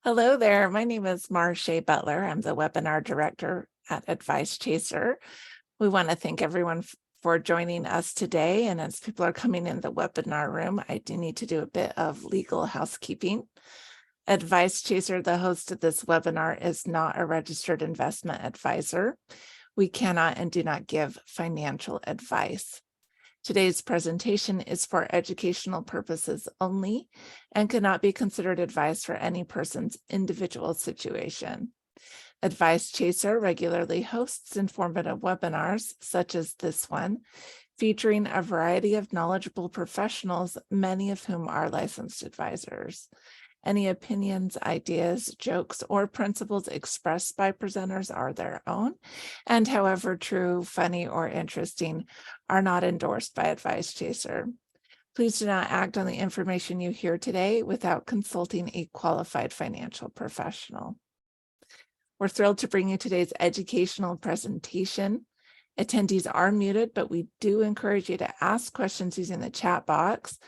Hello there. My name is Marche Butler. I'm the webinar director at Advice Chaser. We want to thank everyone for joining us today. And as people are coming in the webinar room, I do need to do a bit of legal housekeeping. Advice Chaser, the host of this webinar, is not a registered investment advisor. We cannot and do not give financial advice. Today's presentation is for educational purposes only and cannot be considered advice for any person's individual situation. Advice Chaser regularly hosts informative webinars, such as this one, featuring a variety of knowledgeable professionals, many of whom are licensed advisors. Any opinions, ideas, jokes, or principles expressed by presenters are their own, and however true, funny, or interesting, are not endorsed by Advice Chaser. Please do not act on the information you hear today without consulting a qualified financial professional. We're thrilled to bring you today's educational presentation. Attendees are muted, but we do encourage you to ask questions using the chat box.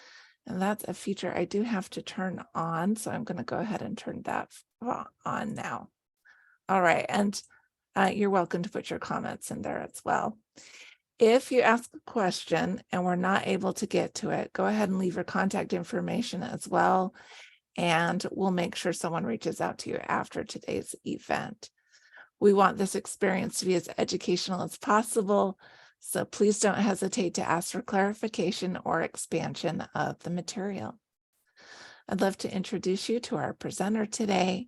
And that's a feature I do have to turn on. So I'm going to go ahead and turn that on now. All right. And you're welcome to put your comments in there as well. If you ask a question and we're not able to get to it, go ahead and leave your contact information as well. And we'll make sure someone reaches out to you after today's event. We want this experience to be as educational as possible. So please don't hesitate to ask for clarification or expansion of the material. I'd love to introduce you to our presenter today.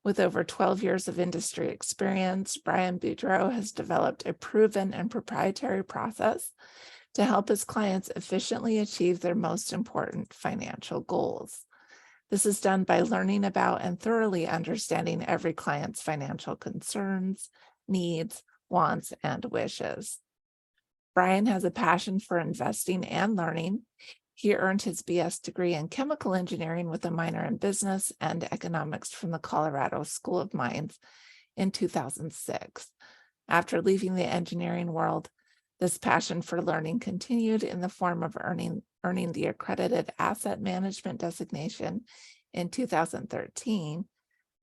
With over 12 years of industry experience, Brian Boudreau has developed a proven and proprietary process to help his clients efficiently achieve their most important financial goals. This is done by learning about and thoroughly understanding every client's financial concerns, needs, wants, and wishes. Brian has a passion for investing and learning. He earned his BS degree in chemical engineering with a minor in business and economics from the Colorado School of Mines in 2006. After leaving the engineering world, this passion for learning continued in the form of earning the accredited asset management designation in 2013,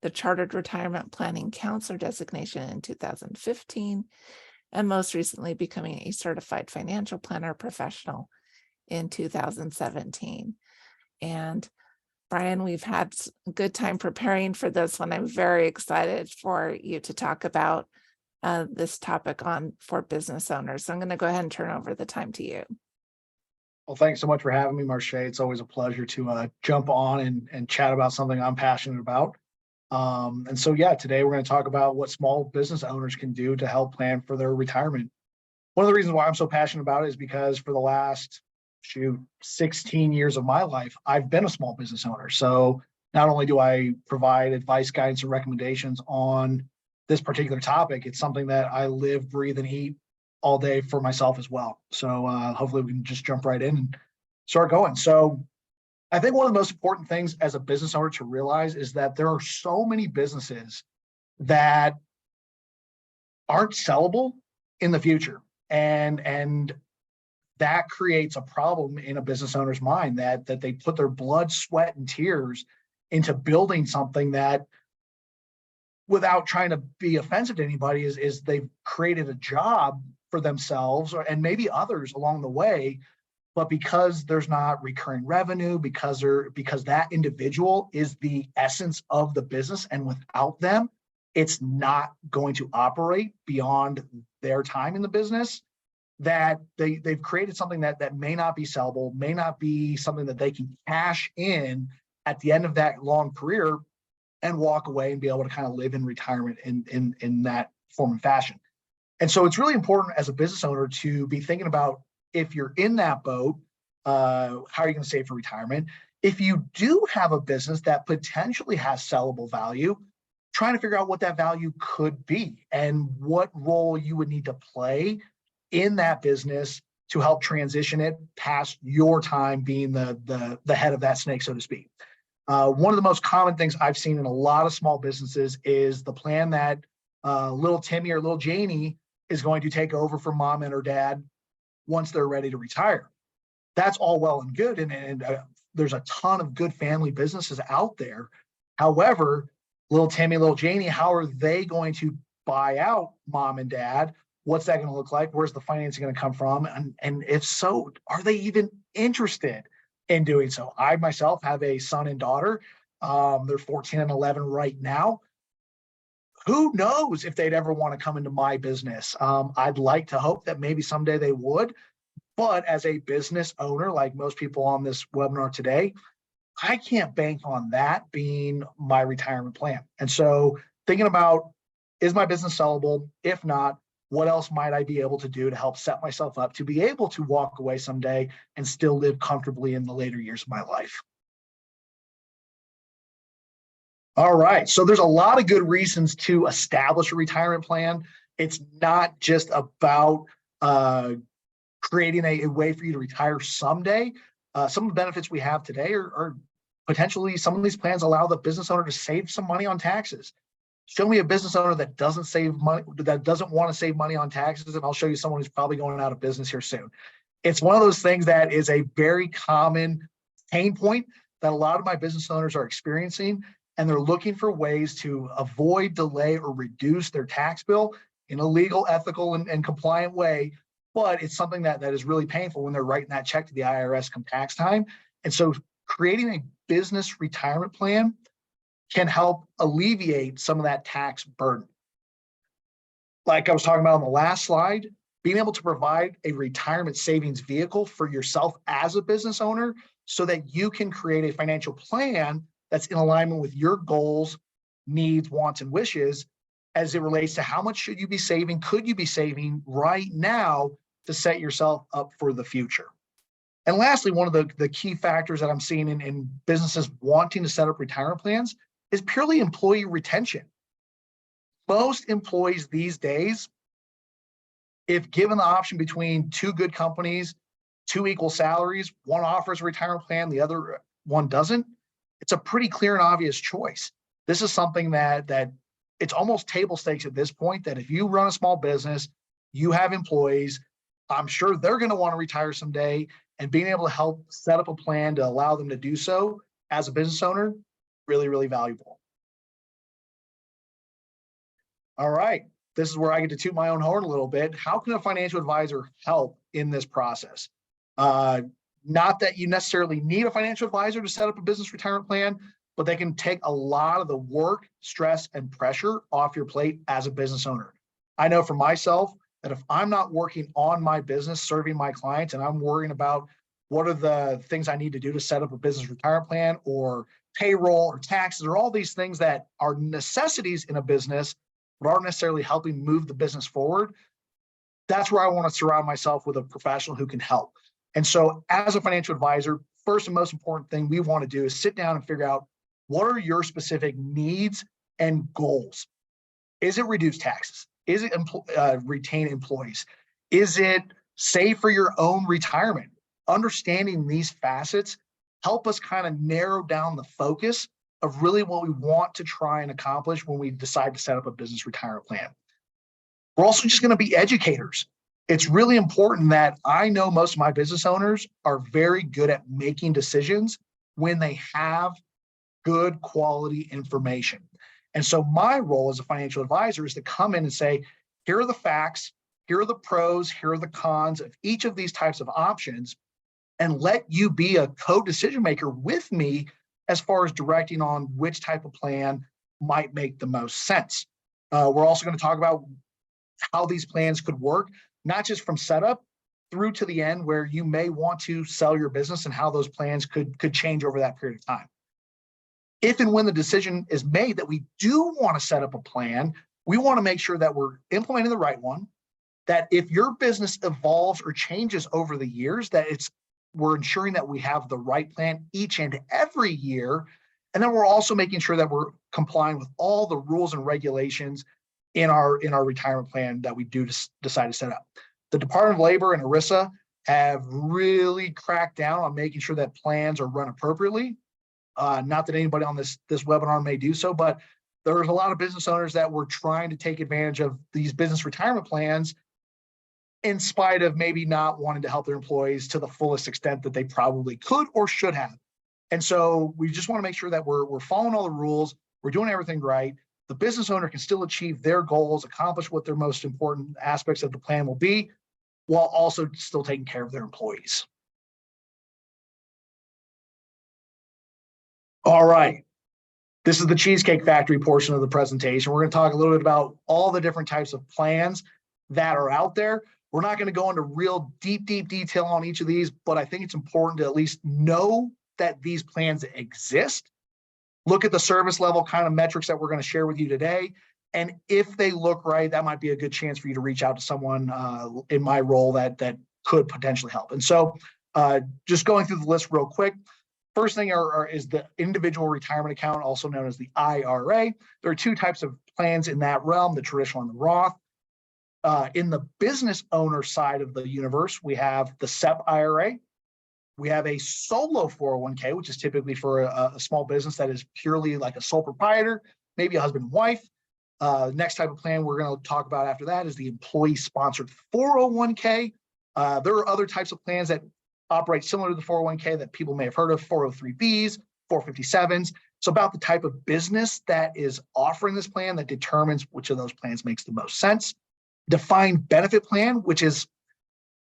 the chartered retirement planning counselor designation in 2015, and most recently becoming a certified financial planner professional in 2017. And Brian, we've had a good time preparing for this one. I'm very excited for you to talk about this topic for business owners. So I'm going to go ahead and turn over the time to you. Well, thanks so much for having me, Marche. It's always a pleasure to jump on and chat about something I'm passionate about. And so, yeah, today we're going to talk about what small business owners can do to help plan for their retirement. One of the reasons why I'm so passionate about it is because for the last 16 years of my life, I've been a small business owner. So not only do I provide advice, guidance, and recommendations on this particular topic, it's something that I live, breathe, and eat all day for myself as well. So hopefully we can just jump right in and start going. So I think one of the most important things as a business owner to realize is that there are so many businesses that aren't sellable in the future. And that creates a problem in a business owner's mind that they put their blood, sweat, and tears into building something that, without trying to be offensive to anybody, is they've created a job for themselves and maybe others along the way. But because there's not recurring revenue, because that individual is the essence of the business, and without them, it's not going to operate beyond their time in the business, that they've created something that may not be sellable, may not be something that they can cash in at the end of that long career and walk away and be able to kind of live in retirement in that form and fashion. And so it's really important as a business owner to be thinking about, if you're in that boat, how are you going to save for retirement? If you do have a business that potentially has sellable value, trying to figure out what that value could be and what role you would need to play in that business to help transition it past your time being the head of that snake, so to speak. One of the most common things I've seen in a lot of small businesses is the plan that little Timmy or little Janie is going to take over for mom and her dad once they're ready to retire. That's all well and good, and there's a ton of good family businesses out there, However, little Timmy, little Janie, how are they going to buy out mom and dad? What's that going to look like? Where's the financing going to come from? And if so, are they even interested in doing so? I myself have a son and daughter. They're 14 and 11 right now. Who knows if they'd ever want to come into my business? I'd like to hope that maybe someday they would. But as a business owner, like most people on this webinar today, I can't bank on that being my retirement plan. And so thinking about, is my business sellable? If not, what else might I be able to do to help set myself up to be able to walk away someday and still live comfortably in the later years of my life? All right. So there's a lot of good reasons to establish a retirement plan. It's not just about creating a way for you to retire someday. Some of the benefits we have today are potentially, some of these plans allow the business owner to save some money on taxes. Show me a business owner that doesn't save money, that doesn't want to save money on taxes, and I'll show you someone who's probably going out of business here soon. It's one of those things that is a very common pain point that a lot of my business owners are experiencing, and they're looking for ways to avoid, delay, or reduce their tax bill in a legal, ethical, and compliant way. But it's something that is really painful when they're writing that check to the IRS come tax time. And so creating a business retirement plan can help alleviate some of that tax burden. Like I was talking about on the last slide, being able to provide a retirement savings vehicle for yourself as a business owner so that you can create a financial plan that's in alignment with your goals, needs, wants, and wishes as it relates to how much should you be saving, could you be saving right now to set yourself up for the future. And lastly, one of the key factors that I'm seeing in businesses wanting to set up retirement plans is purely employee retention. Most employees these days, if given the option between two good companies, two equal salaries, one offers a retirement plan, the other one doesn't, it's a pretty clear and obvious choice. This is something that it's almost table stakes at this point, that if you run a small business, you have employees, I'm sure they're going to want to retire someday, and being able to help set up a plan to allow them to do so as a business owner, really, really valuable. All right, this is where I get to toot my own horn a little bit. How can a financial advisor help in this process? Not that you necessarily need a financial advisor to set up a business retirement plan, but they can take a lot of the work, stress, and pressure off your plate as a business owner. I know for myself that if I'm not working on my business, serving my clients, and I'm worrying about what are the things I need to do to set up a business retirement plan, or payroll, or taxes, or all these things that are necessities in a business, but aren't necessarily helping move the business forward, that's where I want to surround myself with a professional who can help. And so as a financial advisor, first and most important thing we want to do is sit down and figure out, what are your specific needs and goals? Is it reduce taxes? Is it retain employees? Is it save for your own retirement? Understanding these facets help us kind of narrow down the focus of really what we want to try and accomplish when we decide to set up a business retirement plan. We're also just going to be educators. It's really important that I know most of my business owners are very good at making decisions when they have good quality information. And so my role as a financial advisor is to come in and say, here are the facts, here are the pros, here are the cons of each of these types of options, and let you be a co-decision maker with me as far as directing on which type of plan might make the most sense. We're also going to talk about how these plans could work, not just from setup through to the end where you may want to sell your business, and how those plans could change over that period of time. If and when the decision is made that we do want to set up a plan, we want to make sure that we're implementing the right one, that if your business evolves or changes over the years, that we're ensuring that we have the right plan each and every year. And then we're also making sure that we're complying with all the rules and regulations in our retirement plan that we do decide to set up. The Department of Labor and ERISA have really cracked down on making sure that plans are run appropriately. Not that anybody on this webinar may do so, but there's a lot of business owners that were trying to take advantage of these business retirement plans in spite of maybe not wanting to help their employees to the fullest extent that they probably could or should have. And so we just want to make sure that we're following all the rules, we're doing everything right. The business owner can still achieve their goals, accomplish what their most important aspects of the plan will be, while also still taking care of their employees. All right. This is the Cheesecake Factory portion of the presentation. We're going to talk a little bit about all the different types of plans that are out there. We're not going to go into real deep detail on each of these, but I think it's important to at least know that these plans exist. Look at the service level kind of metrics that we're going to share with you today. And if they look right, that might be a good chance for you to reach out to someone in my role that could potentially help. And so just going through the list real quick. First thing is the individual retirement account, also known as the IRA. There are two types of plans in that realm, the traditional and the Roth. In the business owner side of the universe, we have the SEP IRA. We have a solo 401k, which is typically for a small business that is purely like a sole proprietor, maybe a husband and wife. Next type of plan we're going to talk about after that is the employee-sponsored 401k. There are other types of plans that operate similar to the 401k that people may have heard of, 403bs, 457s. It's about the type of business that is offering this plan that determines which of those plans makes the most sense. Defined benefit plan, which is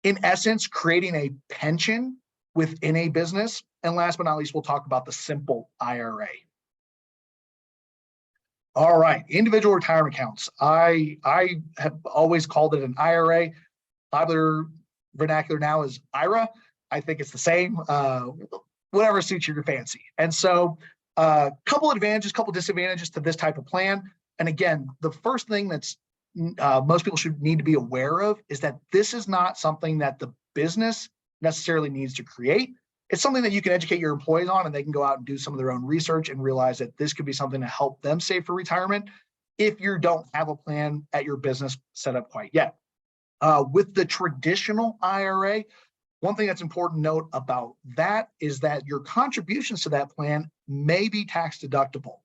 in essence creating a pension within a business. And last but not least, we'll talk about the simple IRA. All right, individual retirement accounts. I have always called it an IRA. Popular vernacular now is IRA. I think it's the same, whatever suits your fancy. And so couple advantages, couple disadvantages to this type of plan. And again, the first thing that's most people should need to be aware of is that this is not something that the business necessarily needs to create. It's something that you can educate your employees on, and they can go out and do some of their own research and realize that this could be something to help them save for retirement if you don't have a plan at your business set up quite yet. With the traditional IRA, one thing that's important to note about that is that your contributions to that plan may be tax deductible.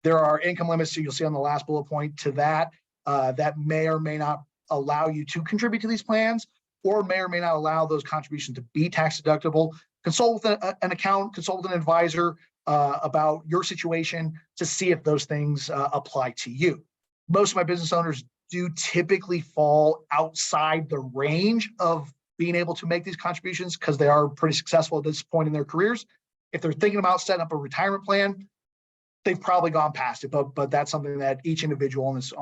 There are income limits, so you'll see on the last bullet point to that, that may or may not allow you to contribute to these plans, or may or may not allow those contributions to be tax deductible. Consult with an accountant, consult with an advisor about your situation to see if those things apply to you. Most of my business owners do typically fall outside the range of being able to make these contributions because they are pretty successful at this point in their careers. If they're thinking about setting up a retirement plan, they've probably gone past it, but that's something that each individual on this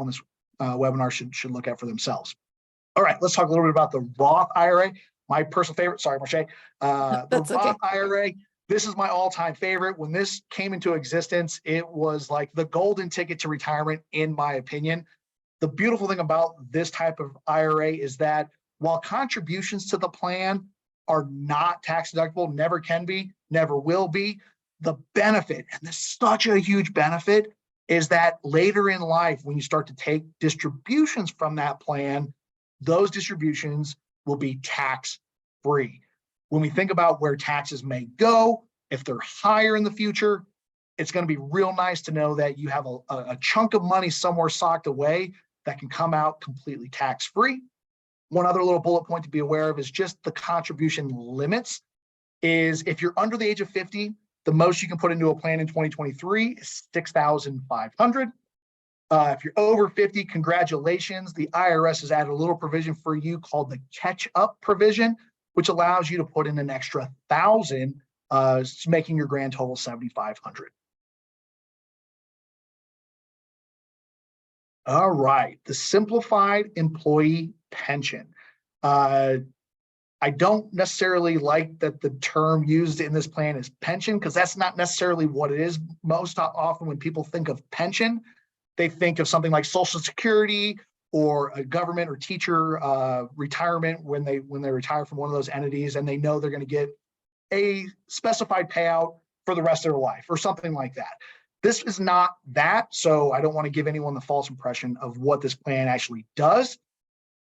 webinar should look at for themselves. All right, let's talk a little bit about the Roth IRA. My personal favorite, sorry, Marche. The Roth IRA, this is my all-time favorite. When this came into existence, it was like the golden ticket to retirement, in my opinion. The beautiful thing about this type of IRA is that while contributions to the plan are not tax deductible, never can be, never will be, the benefit, and this is such a huge benefit, is that later in life, when you start to take distributions from that plan, those distributions will be tax-free. When we think about where taxes may go, if they're higher in the future, it's going to be real nice to know that you have a chunk of money somewhere socked away that can come out completely tax-free. One other little bullet point to be aware of is just the contribution limits. Is if you're under the age of 50, the most you can put into a plan in 2023 is $6,500. If you're over 50, congratulations. The IRS has added a little provision for you called the catch-up provision, which allows you to put in an extra $1,000, making your grand total $7,500. All right, the simplified employee pension. I don't necessarily like that the term used in this plan is pension, because that's not necessarily what it is. Most often when people think of pension, they think of something like Social Security or a government or teacher retirement when they retire from one of those entities, and they know they're going to get a specified payout for the rest of their life or something like that. This is not that, so I don't want to give anyone the false impression of what this plan actually does.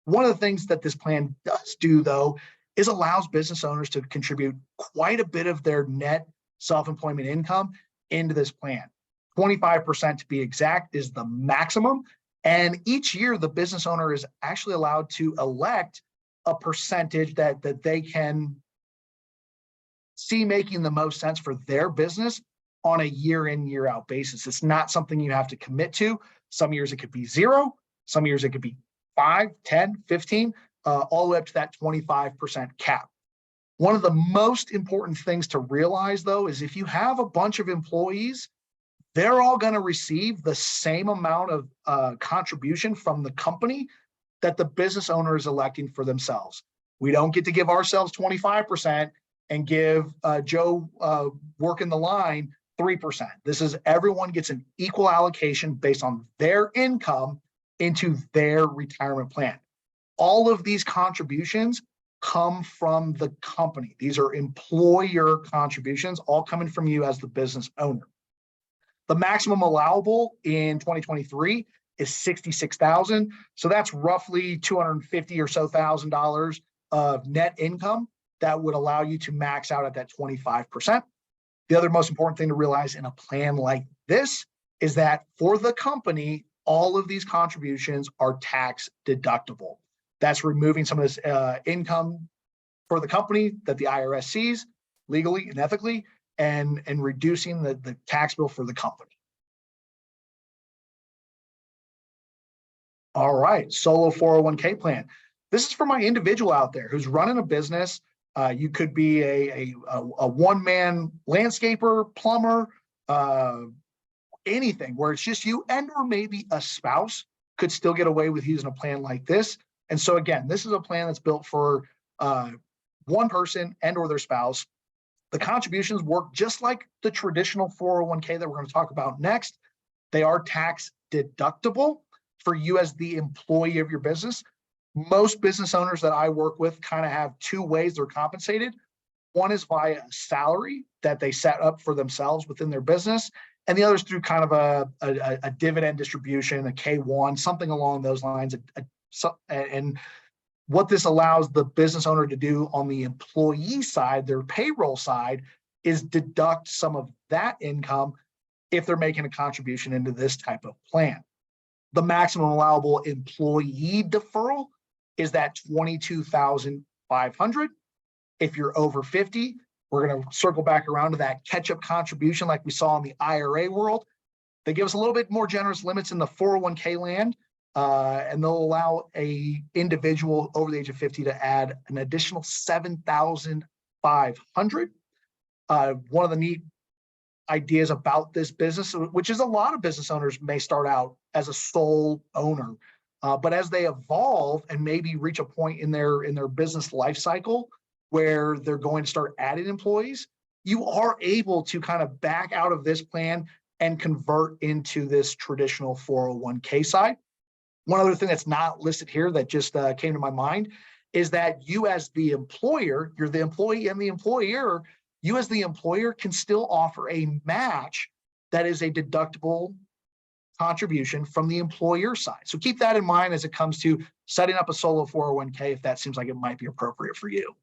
One of the things that this plan does do, though, is allows business owners to contribute quite a bit of their net self-employment income into this plan. 25% to be exact is the maximum. And each year, the business owner is actually allowed to elect a percentage that they can see making the most sense for their business on a year in, year out basis. It's not something you have to commit to. Some years it could be 0, some years it could be 5, 10, 15, all the way up to that 25% cap. One of the most important things to realize, though, is if you have a bunch of employees, they're all going to receive the same amount of contribution from the company that the business owner is electing for themselves. We don't get to give ourselves 25% and give Joe working the line 3%. This is everyone gets an equal allocation based on their income into their retirement plan. All of these contributions come from the company. These are employer contributions, all coming from you as the business owner. The maximum allowable in 2023 is $66,000. So that's roughly $250 or so $1,000 of net income that would allow you to max out at that 25%. The other most important thing to realize in a plan like this is that for the company, all of these contributions are tax deductible. That's removing some of this income for the company that the IRS sees legally and ethically, and reducing the tax bill for the company. All right, solo 401k plan. This is for my individual out there who's running a business. You could be a one-man landscaper, plumber, anything where it's just you, and or maybe a spouse could still get away with using a plan like this. And so again, this is a plan that's built for one person and or their spouse. The contributions work just like the traditional 401k that we're going to talk about next. They are tax deductible for you as the employee of your business. Most business owners that I work with kind of have two ways they're compensated. One is via a salary that they set up for themselves within their business, and the other is through kind of a dividend distribution, a K1, something along those lines. And what this allows the business owner to do on the employee side, their payroll side, is deduct some of that income if they're making a contribution into this type of plan. The maximum allowable employee deferral is that $22,500. If you're over 50, we're going to circle back around to that catch-up contribution like we saw in the IRA world. They give us a little bit more generous limits in the 401k land. And they'll allow a individual over the age of 50 to add an additional $7,500. One of the neat ideas about this business, which is a lot of business owners may start out as a sole owner, but as they evolve and maybe reach a point in their business life cycle where they're going to start adding employees, you are able to kind of back out of this plan and convert into this traditional 401k side. One other thing that's not listed here that just came to my mind is that you as the employer, you're the employee and the employer, you as the employer can still offer a match that is a deductible contribution from the employer side. So keep that in mind as it comes to setting up a solo 401k if that seems like it might be appropriate for you.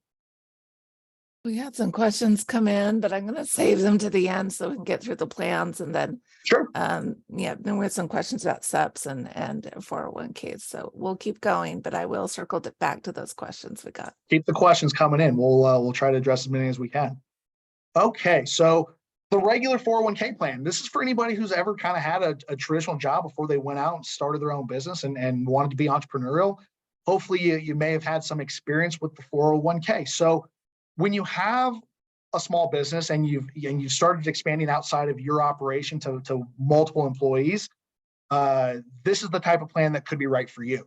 We had some questions come in, but I'm going to save them to the end so we can get through the plans, and then Sure. then we have some questions about SEPs and 401ks. So we'll keep going, but I will circle back to those questions we got. Keep the questions coming in. We'll try to address as many as we can. Okay, so the regular 401k plan. This is for anybody who's ever kind of had a traditional job before they went out and started their own business and wanted to be entrepreneurial. Hopefully you may have had some experience with the 401k. So when you have a small business and you've started expanding outside of your operation to multiple employees, this is the type of plan that could be right for you.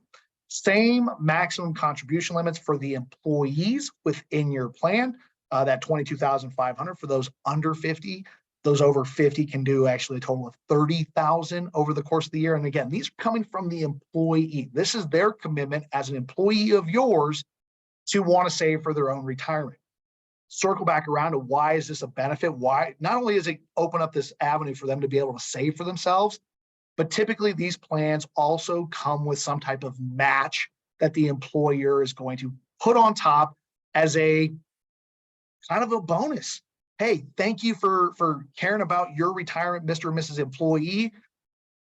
Same maximum contribution limits for the employees within your plan, that $22,500 for those under 50. Those over 50 can do actually a total of $30,000 over the course of the year. And again, these are coming from the employee. This is their commitment as an employee of yours to want to save for their own retirement. Circle back around to why is this a benefit? Why? Not only does it open up this avenue for them to be able to save for themselves, but typically these plans also come with some type of match that the employer is going to put on top as a kind of a bonus. Hey, thank you for caring about your retirement, Mr. and Mrs. Employee.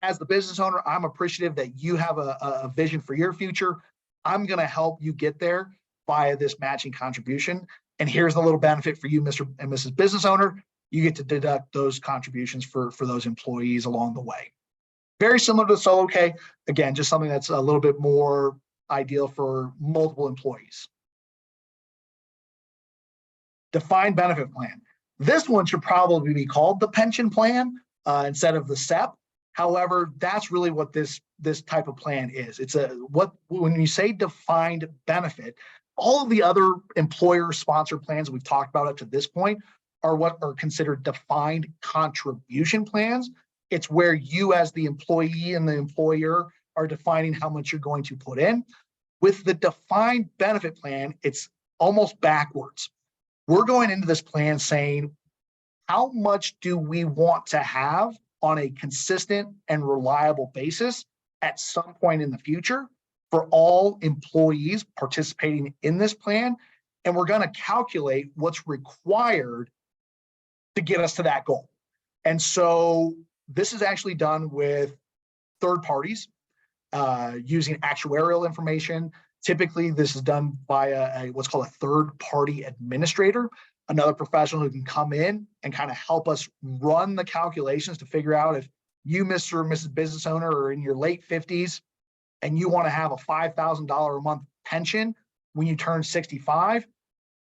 As the business owner, I'm appreciative that you have a vision for your future. I'm going to help you get there via this matching contribution. And here's the little benefit for you, Mr. and Mrs. Business Owner. You get to deduct those contributions for those employees along the way. Very similar to Solo K. Again, just something that's a little bit more ideal for multiple employees. Defined benefit plan. This one should probably be called the pension plan instead of the SEP. However, that's really what this type of plan is. It's when you say defined benefit, all of the other employer-sponsored plans we've talked about up to this point are what are considered defined contribution plans. It's where you as the employee and the employer are defining how much you're going to put in. With the defined benefit plan, it's almost backwards. We're going into this plan saying, how much do we want to have on a consistent and reliable basis at some point in the future for all employees participating in this plan? And we're going to calculate what's required to get us to that goal. And so this is actually done with third parties using actuarial information. Typically, this is done by what's called a third-party administrator, another professional who can come in and kind of help us run the calculations to figure out if you, Mr. or Mrs. Business Owner, are in your late 50s and you want to have a $5,000 a month pension when you turn 65.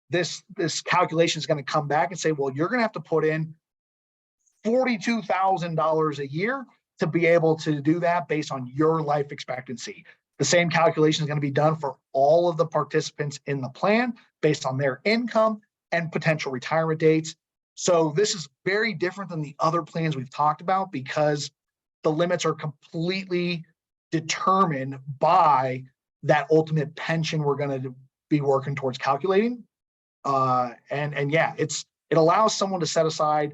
This calculation is going to come back and say, well, you're going to have to put in $42,000 a year to be able to do that based on your life expectancy. The same calculation is going to be done for all of the participants in the plan based on their income and potential retirement dates. So this is very different than the other plans we've talked about because the limits are completely determined by that ultimate pension we're going to be working towards calculating. And yeah, it allows someone to set aside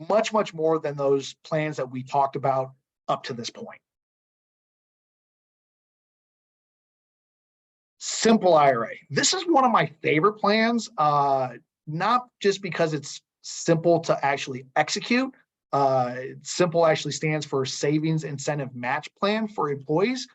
much more than those plans that we talked about up to this point. Simple IRA. This is one of my favorite plans, not just because it's simple to actually execute. Simple actually stands for Savings Incentive Match Plan for employees,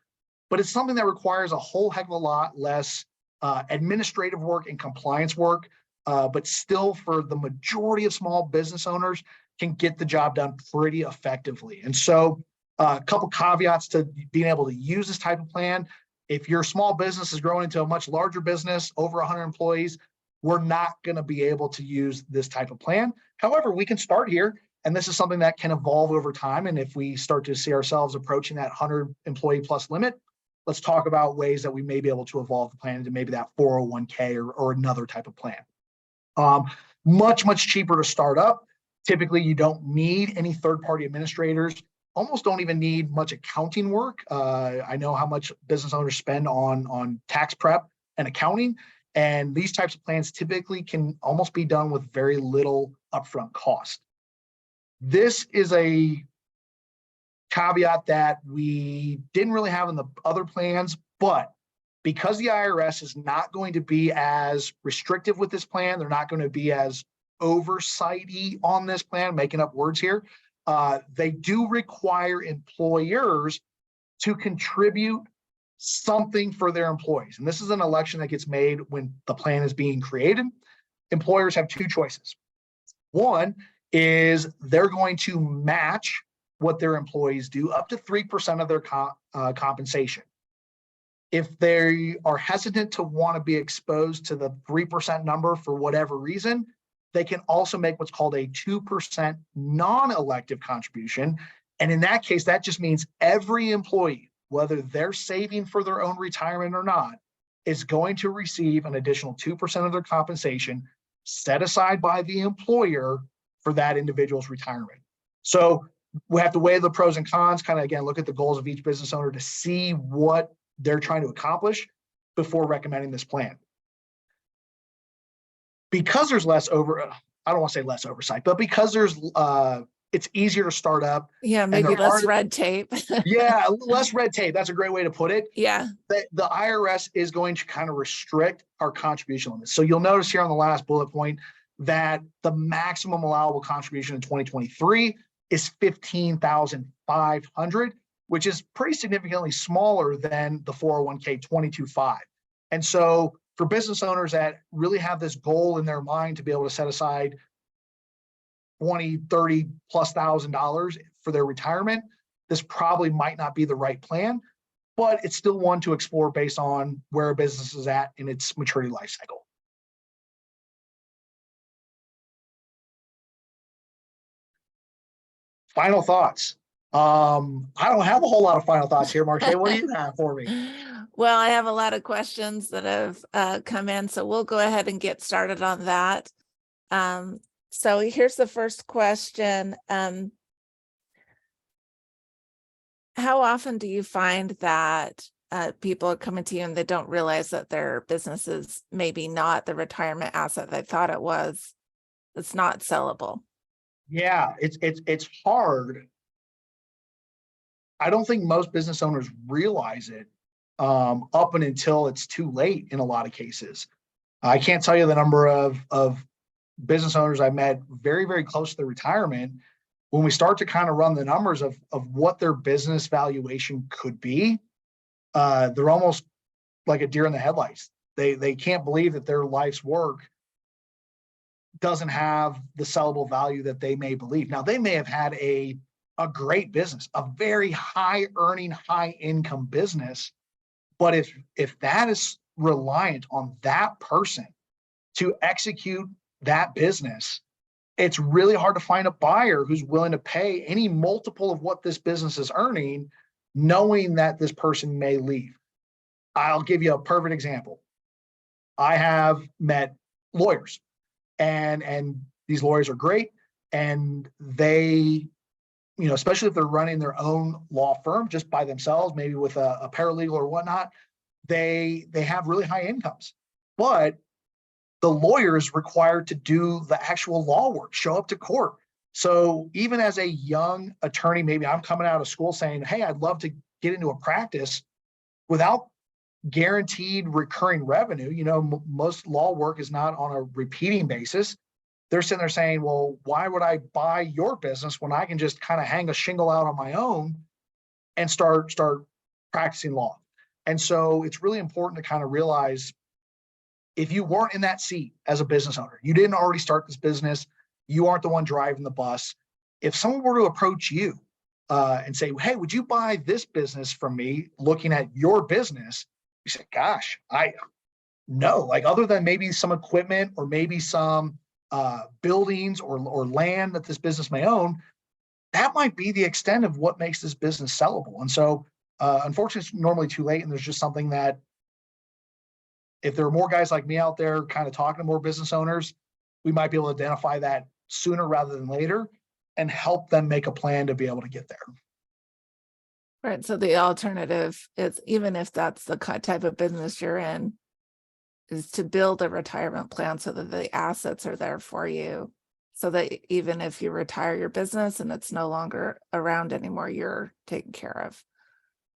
but it's something that requires a whole heck of a lot less administrative work and compliance work, but still for the majority of small business owners can get the job done pretty effectively. And so a couple caveats to being able to use this type of plan. If your small business is growing into a much larger business, over 100 employees, we're not going to be able to use this type of plan. However, we can start here, and this is something that can evolve over time. And if we start to see ourselves approaching that 100 employee plus limit, let's talk about ways that we may be able to evolve the plan into maybe that 401k or another type of plan. Much cheaper to start up. Typically, you don't need any third-party administrators. Almost don't even need much accounting work. I know how much business owners spend on tax prep and accounting, and these types of plans typically can almost be done with very little upfront cost. This is a caveat that we didn't really have in the other plans, but because the IRS is not going to be as restrictive with this plan, they're not going to be as oversighty on this plan, making up words here. They do require employers to contribute something for their employees. And this is an election that gets made when the plan is being created. Employers have two choices. One is they're going to match what their employees do up to 3% of their compensation. If they are hesitant to want to be exposed to the 3% number for whatever reason, they can also make what's called a 2% non-elective contribution. And in that case, that just means every employee, whether they're saving for their own retirement or not, is going to receive an additional 2% of their compensation set aside by the employer for that individual's retirement. So we have to weigh the pros and cons, kind of, again, look at the goals of each business owner to see what they're trying to accomplish before recommending this plan. Because there's I don't want to say less oversight, but because there's it's easier to start up. Yeah, maybe less red tape. Yeah, less red tape. That's a great way to put it. Yeah. The IRS is going to kind of restrict our contribution limits. So you'll notice here on the last bullet point that the maximum allowable contribution in 2023 is $15,500, which is pretty significantly smaller than the 401k 22.5. And so for business owners that really have this goal in their mind to be able to set aside 20, 30 plus $1,000 for their retirement, this probably might not be the right plan, but it's still one to explore based on where a business is at in its maturity life cycle. Final thoughts. I don't have a whole lot of final thoughts here, Marche. What do you have for me? Well, I have a lot of questions that have come in, so we'll go ahead and get started on that. So here's the first question. How often do you find that people are coming to you and they don't realize that their business is maybe not the retirement asset they thought it was? It's not sellable. Yeah, it's hard. I don't think most business owners realize it up and until it's too late in a lot of cases. I can't tell you the number of business owners I met very, very close to their retirement. When we start to kind of run the numbers of what their business valuation could be, they're almost like a deer in the headlights. They can't believe that their life's work doesn't have the sellable value that they may believe. Now, they may have had a great business, a very high earning, high income business. But if that is reliant on that person to execute that business, it's really hard to find a buyer who's willing to pay any multiple of what this business is earning, knowing that this person may leave. I'll give you a perfect example. I have met lawyers, and these lawyers are great, and they, especially if they're running their own law firm just by themselves, maybe with a paralegal or whatnot, they have really high incomes. But the lawyer is required to do the actual law work, show up to court. So even as a young attorney, maybe I'm coming out of school saying, hey, I'd love to get into a practice without guaranteed recurring revenue. Most law work is not on a repeating basis. They're sitting there saying, well, why would I buy your business when I can just kind of hang a shingle out on my own and start practicing law? And so it's really important to kind of realize, if you weren't in that seat as a business owner, you didn't already start this business, you aren't the one driving the bus. If someone were to approach you and say, hey, would you buy this business from me, looking at your business? You say, gosh, no, like other than maybe some equipment or maybe some buildings or land that this business may own, that might be the extent of what makes this business sellable. And so unfortunately, it's normally too late. And there's just something that, if there are more guys like me out there kind of talking to more business owners, we might be able to identify that sooner rather than later and help them make a plan to be able to get there. Right. So the alternative is, even if that's the type of business you're in, is to build a retirement plan so that the assets are there for you, so that even if you retire your business and it's no longer around anymore, you're taken care of.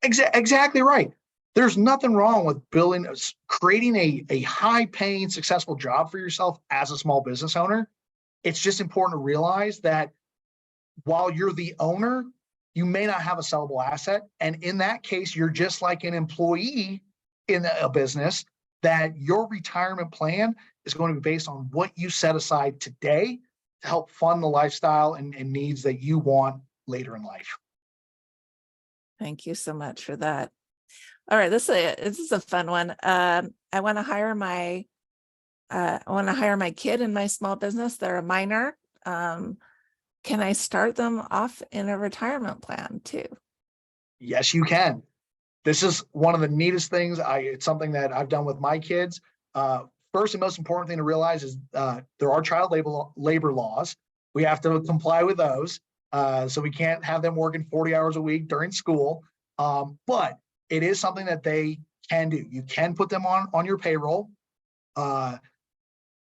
Exactly right. There's nothing wrong with creating a high-paying, successful job for yourself as a small business owner. It's just important to realize that while you're the owner, you may not have a sellable asset. And in that case, you're just like an employee in a business, that your retirement plan is going to be based on what you set aside today to help fund the lifestyle and needs that you want later in life. Thank you so much for that. All right, this is a fun one. I want to hire my kid in my small business. They're a minor. Can I start them off in a retirement plan too? Yes, you can. This is one of the neatest things. It's something that I've done with my kids. First and most important thing to realize is there are child labor laws. We have to comply with those. So we can't have them working 40 hours a week during school. But it is something that they can do. You can put them on your payroll.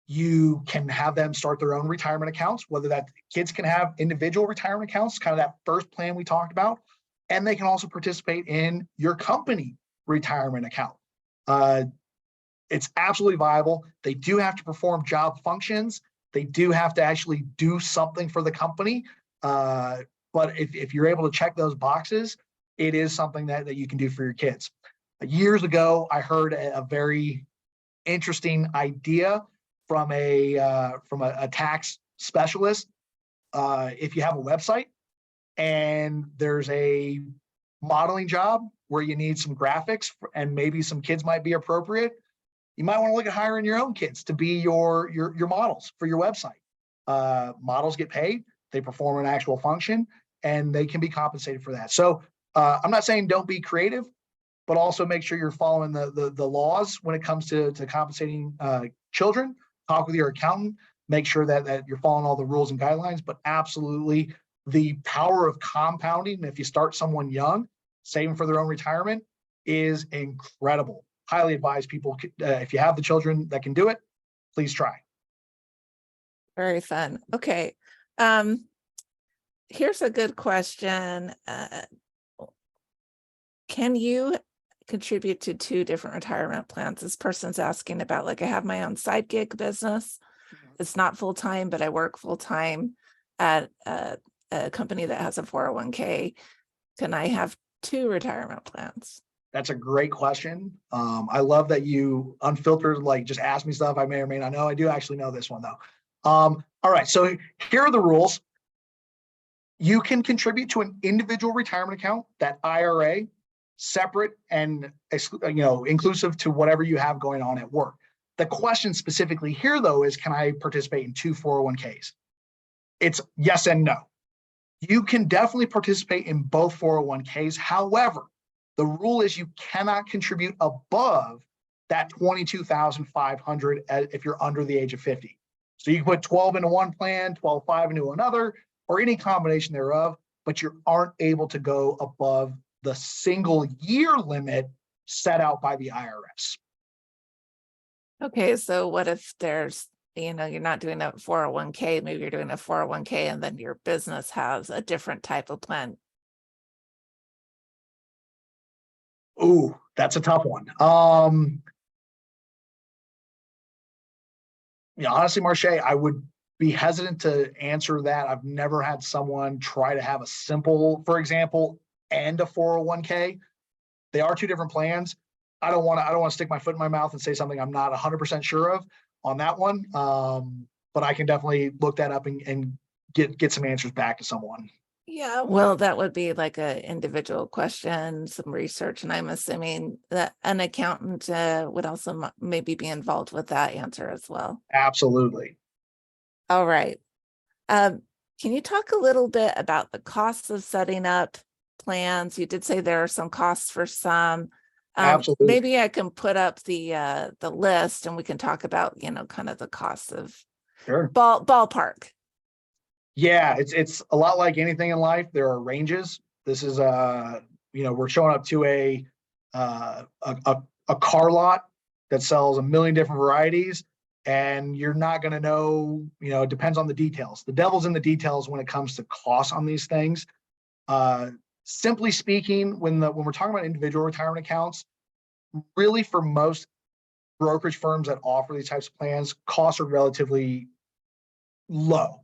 You can have them start their own retirement accounts, whether that kids can have individual retirement accounts, kind of that first plan we talked about. And they can also participate in your company retirement account. It's absolutely viable. They do have to perform job functions. They do have to actually do something for the company. But if you're able to check those boxes, it is something that you can do for your kids. Years ago, I heard a very interesting idea from a tax specialist. If you have a website and there's a modeling job where you need some graphics and maybe some kids might be appropriate, you might want to look at hiring your own kids to be your models for your website. Models get paid, they perform an actual function, and they can be compensated for that. So I'm not saying don't be creative, but also make sure you're following the laws when it comes to compensating children. Talk with your accountant, make sure that you're following all the rules and guidelines, but absolutely the power of compounding, if you start someone young, saving for their own retirement, is incredible. Highly advise people, if you have the children that can do it, please try. Very fun. Okay. Here's a good question. Can you contribute to 2 different retirement plans? This person's asking about, like, I have my own side gig business. It's not full-time, but I work full-time at a company that has a 401k. Can I have 2 retirement plans? That's a great question. I love that you unfiltered, like, just ask me stuff I may or may not know. I do actually know this one though. All right, so here are the rules. You can contribute to an individual retirement account, that IRA, separate and inclusive to whatever you have going on at work. The question specifically here though is, can I participate in 2 401ks? It's yes and no. You can definitely participate in both 401ks. However, the rule is you cannot contribute above that $22,500 if you're under the age of 50. So you can put 12 into one plan, 12.5 into another, or any combination thereof, but you aren't able to go above the single year limit set out by the IRS. Okay, so what if there's, you're not doing a 401k, maybe you're doing a 401k and then your business has a different type of plan? Ooh, that's a tough one. Honestly, Marche, I would be hesitant to answer that. I've never had someone try to have a simple, for example, and a 401k. They are 2 different plans. I don't want to stick my foot in my mouth and say something I'm not 100% sure of on that one. But I can definitely look that up and get some answers back to someone. Yeah, well, that would be like an individual question, some research, and I'm assuming that an accountant would also maybe be involved with that answer as well. Absolutely. All right. Can you talk a little bit about the costs of setting up plans? You did say there are some costs for some. Absolutely. Maybe I can put up the list and we can talk about, kind of the costs of ballpark. Yeah, it's a lot like anything in life. There are ranges. This is we're showing up to a car lot that sells a million different varieties, and you're not going to know. It depends on the details. The devil's in the details when it comes to costs on these things. Simply speaking, when we're talking about individual retirement accounts, really for most brokerage firms that offer these types of plans, costs are relatively low.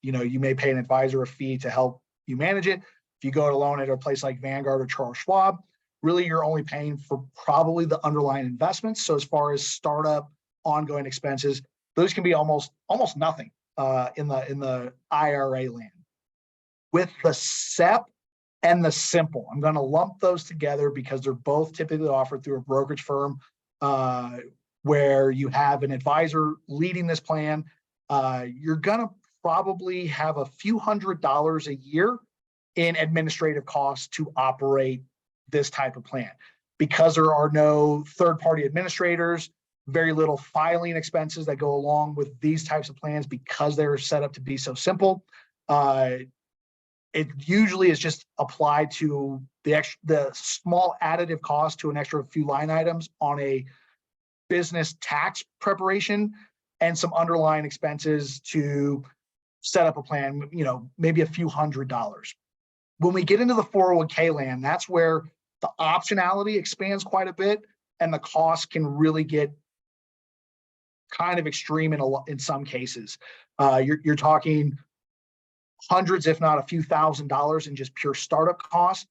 You may pay an advisor a fee to help you manage it. If you go to loan at a place like Vanguard or Charles Schwab, really you're only paying for probably the underlying investments. So as far as startup ongoing expenses, those can be almost nothing in the IRA land. With the SEP and the simple, I'm going to lump those together because they're both typically offered through a brokerage firm where you have an advisor leading this plan. You're going to probably have a few $100s a year in administrative costs to operate this type of plan. Because there are no third-party administrators, very little filing expenses that go along with these types of plans because they're set up to be so simple. It usually is just applied to the small additive cost to an extra few line items on a business tax preparation and some underlying expenses to set up a plan, maybe a few $100s. When we get into the 401k land, that's where the optionality expands quite a bit and the cost can really get kind of extreme in some cases. You're talking hundreds, if not a few $1,000s in just pure startup costs,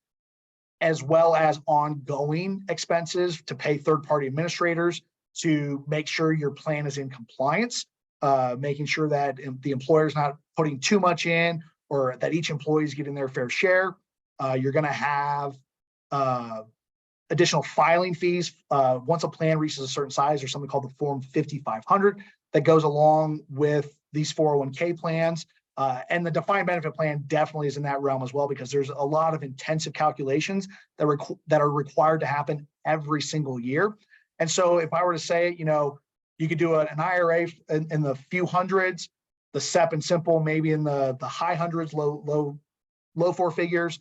as well as ongoing expenses to pay third-party administrators, to make sure your plan is in compliance, making sure that the employer is not putting too much in, or that each employee is getting their fair share. You're going to have additional filing fees once a plan reaches a certain size. There's something called the Form 5500 that goes along with these 401k plans. And the defined benefit plan definitely is in that realm as well, because there's a lot of intensive calculations that are required to happen every single year. And so if I were to say, you could do an IRA in the few hundreds, the SEP and simple maybe in the high hundreds, low four figures.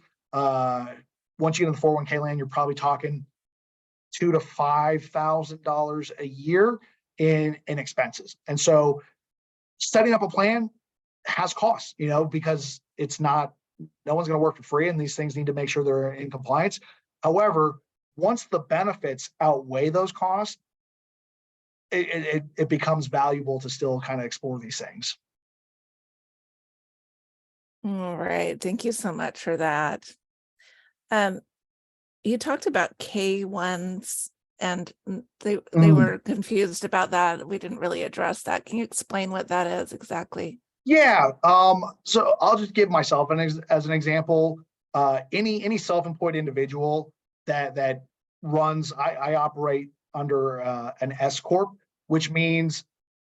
Once you get in the 401k land, you're probably talking $2,000 to $5,000 a year in expenses. And so setting up a plan has costs, because it's not, no one's going to work for free, and these things need to make sure they're in compliance. However, once the benefits outweigh those costs, it becomes valuable to still kind of explore these things. All right. Thank you so much for that. You talked about K1s, and they were confused about that. We didn't really address that. Can you explain what that is exactly? Yeah. So I'll just give myself as an example. Any self-employed individual that runs, I operate under an S corp, which means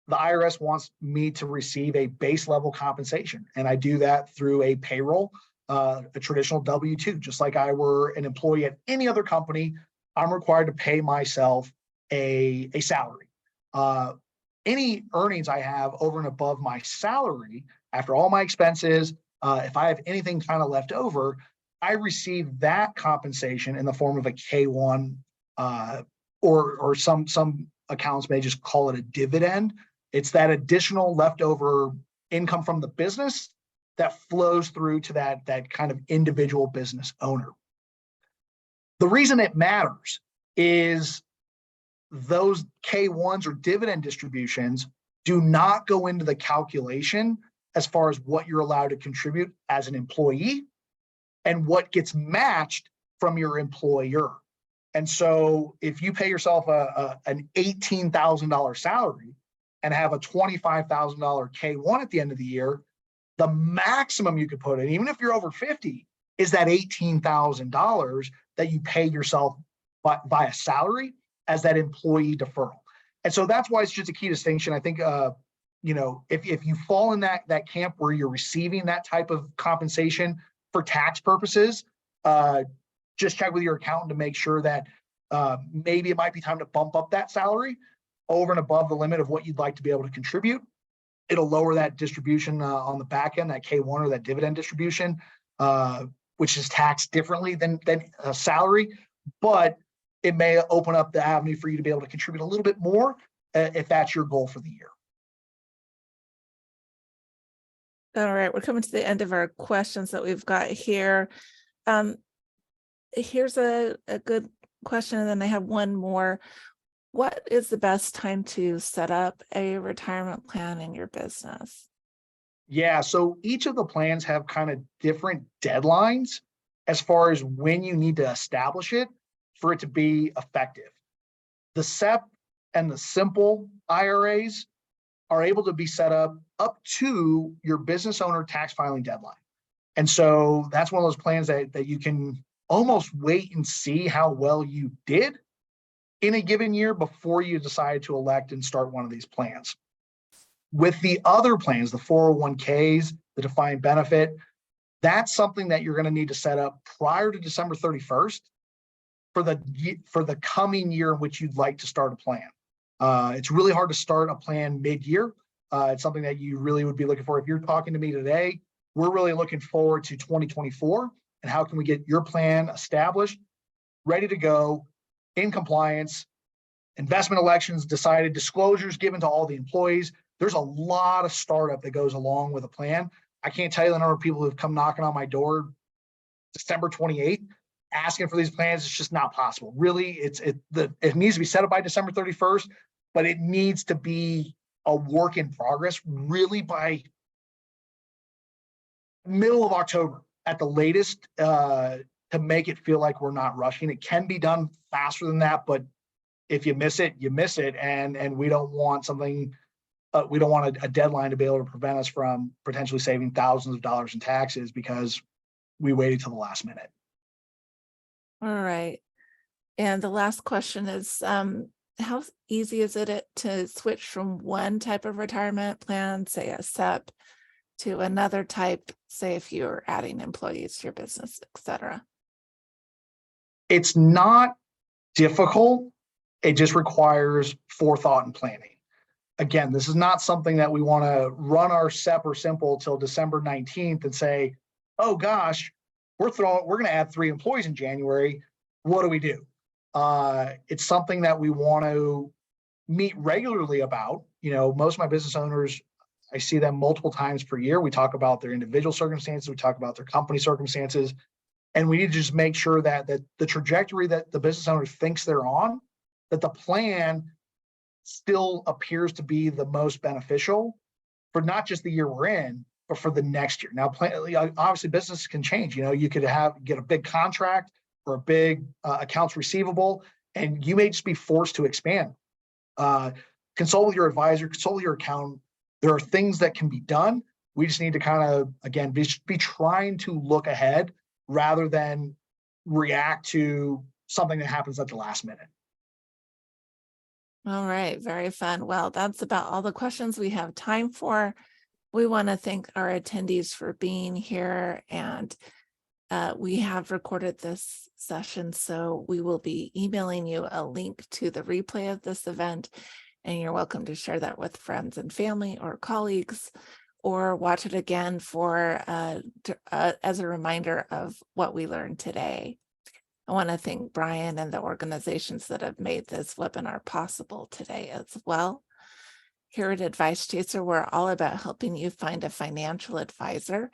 the IRS wants me to receive a base level compensation, and I do that through a payroll, a traditional W-2. Just like I were an employee at any other company, I'm required to pay myself a salary. Any earnings I have over and above my salary, after all my expenses, if I have anything kind of left over, I receive that compensation in the form of a K1, or some accounts may just call it a dividend. It's that additional leftover income from the business that flows through to that kind of individual business owner. The reason it matters is those K1s or dividend distributions do not go into the calculation as far as what you're allowed to contribute as an employee and what gets matched from your employer. And so if you pay yourself an $18,000 salary and have a $25,000 K1 at the end of the year, the maximum you could put in, even if you're over 50, is that $18,000 that you pay yourself via salary as that employee deferral. And so that's why it's just a key distinction. I think, if you fall in that camp where you're receiving that type of compensation for tax purposes, just check with your accountant to make sure that maybe it might be time to bump up that salary over and above the limit of what you'd like to be able to contribute. It'll lower that distribution on the back end, that K1 or that dividend distribution, which is taxed differently than a salary, but it may open up the avenue for you to be able to contribute a little bit more if that's your goal for the year. All right, we're coming to the end of our questions that we've got here. Here's a good question, and then I have one more. What is the best time to set up a retirement plan in your business? Yeah, so each of the plans have kind of different deadlines as far as when you need to establish it for it to be effective. The SEP and the simple IRAs are able to be set up to your business owner tax filing deadline. And so that's one of those plans that you can almost wait and see how well you did in a given year before you decide to elect and start one of these plans. With the other plans, the 401ks, the defined benefit, that's something that you're going to need to set up prior to December 31st for the coming year in which you'd like to start a plan. It's really hard to start a plan mid-year. It's something that you really would be looking for. If you're talking to me today, we're really looking forward to 2024 and how can we get your plan established, ready to go, in compliance, investment elections decided, disclosures given to all the employees. There's a lot of startup that goes along with a plan. I can't tell you the number of people who've come knocking on my door December 28th asking for these plans. It's just not possible. Really, it needs to be set up by December 31st, but it needs to be a work in progress really by middle of October at the latest, to make it feel like we're not rushing. It can be done faster than that, but if you miss it, you miss it. And we don't want something, we don't want a deadline to be able to prevent us from potentially saving thousands of dollars in taxes because we waited till the last minute. All right. And the last question is, how easy is it to switch from one type of retirement plan, say a SEP, to another type, say if you're adding employees to your business, et cetera? It's not difficult. It just requires forethought and planning. Again, this is not something that we want to run our SEP or simple till December 19th and say, oh gosh, we're going to add 3 employees in January. What do we do? It's something that we want to meet regularly about. You know, most of my business owners, I see them multiple times per year. We talk about their individual circumstances. We talk about their company circumstances. And we need to just make sure that the trajectory that the business owner thinks they're on, that the plan still appears to be the most beneficial for not just the year we're in, but for the next year. Now, obviously businesses can change. You know, you could get a big contract or a big accounts receivable, and you may just be forced to expand. Consult with your advisor, consult with your accountant. There are things that can be done. We just need to kind of, again, be trying to look ahead rather than react to something that happens at the last minute. All right, very fun. Well, that's about all the questions we have time for. We want to thank our attendees for being here, and we have recorded this session, so we will be emailing you a link to the replay of this event, and you're welcome to share that with friends and family or colleagues, or watch it again for as a reminder of what we learned today. I want to thank Brian and the organizations that have made this webinar possible today as well. Here at Advice Chaser, we're all about helping you find a financial advisor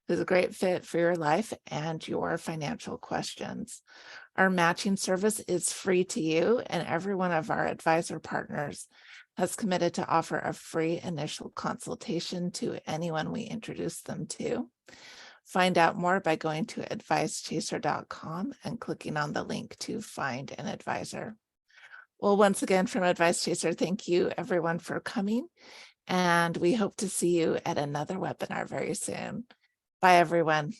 who's a great fit for your life and your financial questions. Our matching service is free to you, and every one of our advisor partners has committed to offer a free initial consultation to anyone we introduce them to. Find out more by going to advicechaser.com and clicking on the link to find an advisor. Well, once again, from Advice Chaser, thank you everyone for coming, and we hope to see you at another webinar very soon. Bye, everyone.